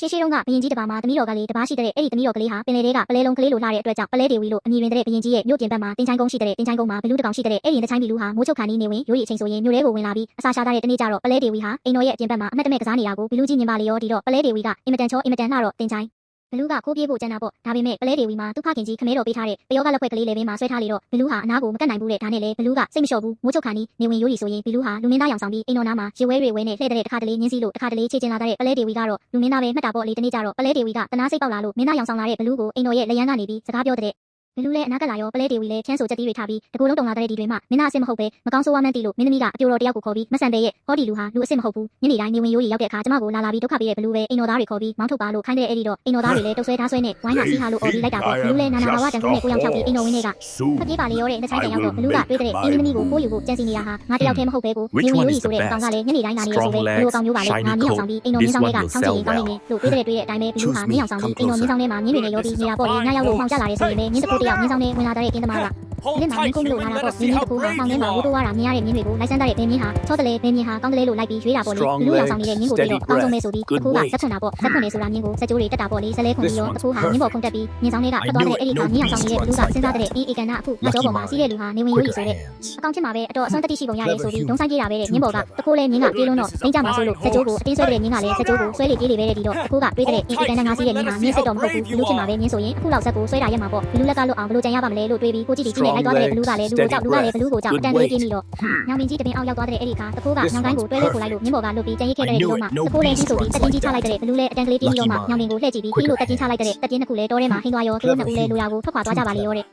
ရှေးတုန်းကဘရင်ကြီးတစ်ပါးမှာသမီးတော်ကလေးတစ်ပါးရှိတဲ့အဲ့ဒီသမီးတော်ကလေးဟာပင်လယ်ထဲကပလဲလုံးကလေးလိုလှတဲ့အတွက်ကြောင့်ပလဲဒေဝီလို့အမည်ဝင်တဲ့ဘရင်ကြီးရဲ့မြို့ပြင်ဘက်မှာတင်ချိုင်းကုန်းရှိတဲ့တင်ချိုင်းကုန်းမှာဘလူးတစ်ကောင်ရှိတဲ့အဲ့ဒီတင်ချိုင်းဘီလူဟာမိုးချုပ်ခါနီးနေဝင်ရိုးရီအချိန်ဆိုရင်မြို့ထဲကိုဝင်လာပြီးအစာရှာတဲ့တနေ့ကျတော့ပလဲဒေဝီဟာအိမ်တော်ရဲ့အပြင်ဘက်မှာအမက်တမဲ့ကစားနေတာကိုဘလူးကြီးမြင်ပါလေရောဒီတော့ပလဲဒေဝီကအင်မတန်ချောအင်မတန်လှတော့တင်ချိုင်းဘလူးကခိုးပြေးဖို့ကြံတာပေါ့ဒါပေမဲ့ပလဲဒေဝီမှာသူ့ဖခင်ကြီးခမဲတော်ပေးထားတဲ့ပယောကလက်ဖွဲ့ကလေးလေးပင်မှာဆွဲထားလေတော့ဘလူးဟာအနားကိုမကတ်နိုင်ဘူးတဲ့ဒါနဲ့လေဘလူးကစိတ်မလျှော့ဘူးမိုးချုပ်ခါနီးနေဝင်ရိုးရီဆိုရင်ဘလူးဟာလူမင်းသားရောင်ဆောင်ပြီးအိမ်တော်နားမှာရေဝဲတွေဝဲနဲ့လှည့်တဲ့တစ်ခါတလေညင်းစီလို့တစ်ခါတလေချေချင်လာတဲ့ပလဲဒေဝီကတော့လူမင်းသားပဲမှတ်တာပေါ့လေတနေ့ကျတော့ပလဲဒေဝီကတနာစိတ်ပေါက်လာလို့မင်းသားရောင်ဆောင်လာတဲ့ဘလူးကိုအိမ်တော်ရဲ့လက်ရန်ကနေပြီးစကားပြောတဲ့ဘလူးလည်းအနာကလာရောပလဲဒေဝီလည်းချမ်းဆိုချက်တီးတွေထားပြီးတကူလုံးတုံလာတဲ့ဒီတွေမှမင်းသားအစ်မဟုတ်ပဲမကောင်းဆိုးဝါးမှန်းတီလို့မင်းသမီးကအပြိုတော်တယောက်ကိုခေါ်ပြီးမဆန်တဲ့ရဲ့ဟောဒီလူဟာလူအစ်မဟုတ်ဘူးညနေတိုင်းနေဝင်ရိုးရီရောက်တဲ့အခါကျမကိုလာပြီးဒုက္ခပေးတဲ့ဘလူးပဲအိမ်တော်သားတွေခေါ်ပြီးမောင်းထုတ်ပါလို့ခိုင်းတဲ့အဲ့ဒီတော့အိမ်တော်သားတွေလည်းတုပ်ဆွဲဓာဆွဲနဲ့ဝိုင်းလာစီးဟာလို့အော်ပြီးလိုက်တာပေါ့ဘလူးလည်းနာနာဘာဝတန်ဖိုးနဲ့ကိုရောင်ဖြောက်ပြီးအိမ်တော်ဝင်းတွေကဖပြေးပါလေရောတဲ့တစ်ချိုင်းတန်ရောက်တော့ဘလူးကတွေးတဲ့အိမ်သမီးကိုကိုယူကိုကြံစီနေတာဟာငါတယောက်တည်းမဟုတ်ပဲကိုနေဝင်ရိုးရီဆိုတဲ့အကောင်ကလည်းညနေတိုင်းလာနေရဆိုပဲဘလူးကောင်မျိုးပါလေငါမြင်းအောင်ဆောင်ပြီးအိမ်တော်မြင်းဆောင်တွေကဆောင်းချင်ရင်ကောင်းနေတယ်လို့တွေးတဲ့အတိုင်းပဲဘလူးဟာမြင်းအောင်ဆောင်ပြီးအိမ်တော်မြင်းဆောင်ထဲမှာမြင်းတွေနဲ့ရောပြီးနေတာပေါ့လေညရောက်လို့မှောင်ကျလာတယ်ဆိုရင်လည်းမြင်းတစ်ခုတယောက်မြင်းဆောင်ထဲဝင်လာတဲ့ကင်းသမားကဒီမှာမင်းကုန်းလို့လာတာပေါ့မြင်းတစ်ခုဟာမှောင်ထဲမှာဝိုးတိုးဝါတာမြင်ရတဲ့မြင်းတွေကိုလိုက်စမ်းတဲ့ဘဲမြင်းဟာချောတလေဘဲမြင်းဟာကောင်းတလေလို့လိုက်ပြီးရွေးတာပေါ့လေလူရောင်ဆောင်နေတဲ့မြင်းကိုပြီးတော့အကောင်းဆုံးပဲဆိုပြီးတစ်ခုကဇက်ခွန်တာပေါ့ဇက်ခွန်နေဆိုတာမြင်းကိုစက်ကြိုးတွေတက်တာပေါ့လေဇက်လဲခွန်ပြီးတော့တစ်ခုဟာမြင်းပေါ်ခုန်တက်ပြီးမြင်းဆောင်တွေကထွက်သွားတဲ့အဲ့ဒီကမြင်းရောင်ဆောင်နေတဲ့လူကစဉ်းစားတဲ့အေးကန္နာအခုငါကြောပေါ်မှာစီးတဲ့လူဟာနေဝင်ရိုးရီဆိုတဲ့အကောင်ဖြစ်မှာပဲအတော့အစွမ်းတတိရှိပုံရတယ်ဆိုပြီးဒုံဆိုင်ပြေးတာပဲတဲ့မြင်းပေါ်ကတစ်ခုလဲမြင်းကပြေးလုံးတော့လိမ့်ကြမှာဆိုလို့ဇက်ကြိုးကိုအတင်းဆွဲတဲ့မြင်းကလည်းဇက်ကြိုးကိုဆွဲလေပြေးလေပဲတဲ့ဒီတော့တစ်ခုကတွေးတဲ့အေးကန္နာငါစီးတဲ့မြင်းဟာမြင်းစစ်တော့မဟုတ်ဘူးလူဖြစ်မှာပဲမြင်းဆိုရင်အခုလောက်ဇက်ကိုဆွဲတာရက်မှာပေါ့ဘလူးလက်ကလွတ်အောင်ဘလို့ကြံရပါမလဲလို့တွေးပြီးကိုကြည့်တီကြီးနဲ့လိုက်သွားတဲ့ဘလူးကလည်းလူကိုကြောက်လူကလည်းဘလူးကိုကြောက်တန်လေးပြေးမိတော့ညောင်မင်းကြီးတပင်အောင်ရောက်သွားတဲ့အဲ့ဒီခါတကိုးကညောင်ကိုင်းကိုတွဲလဲခိုးလိုက်လို့မြင်းပေါ်ကလွတ်ပြီးကြံရိတ်ခဲ့တဲ့ဒီတော့မှတကိုးလည်းကြီးဆိုပြီးတက်ကြီးချလိုက်တဲ့ဘလူးလည်းအတန်ကလေးပြေးပြီးတော့မှညောင်မင်းကိုလှည့်ကြည့်ပြီးပြီးလို့တက်ကြီးချလိုက်တဲ့တက်ကြီးနှစ်ခုလည်းတောထဲမှာဟင်းသွားရောသူတို့နှစ်ဦးလည်းလိုရာကိုထွက်ခွာသွားကြပါလေရောတဲ့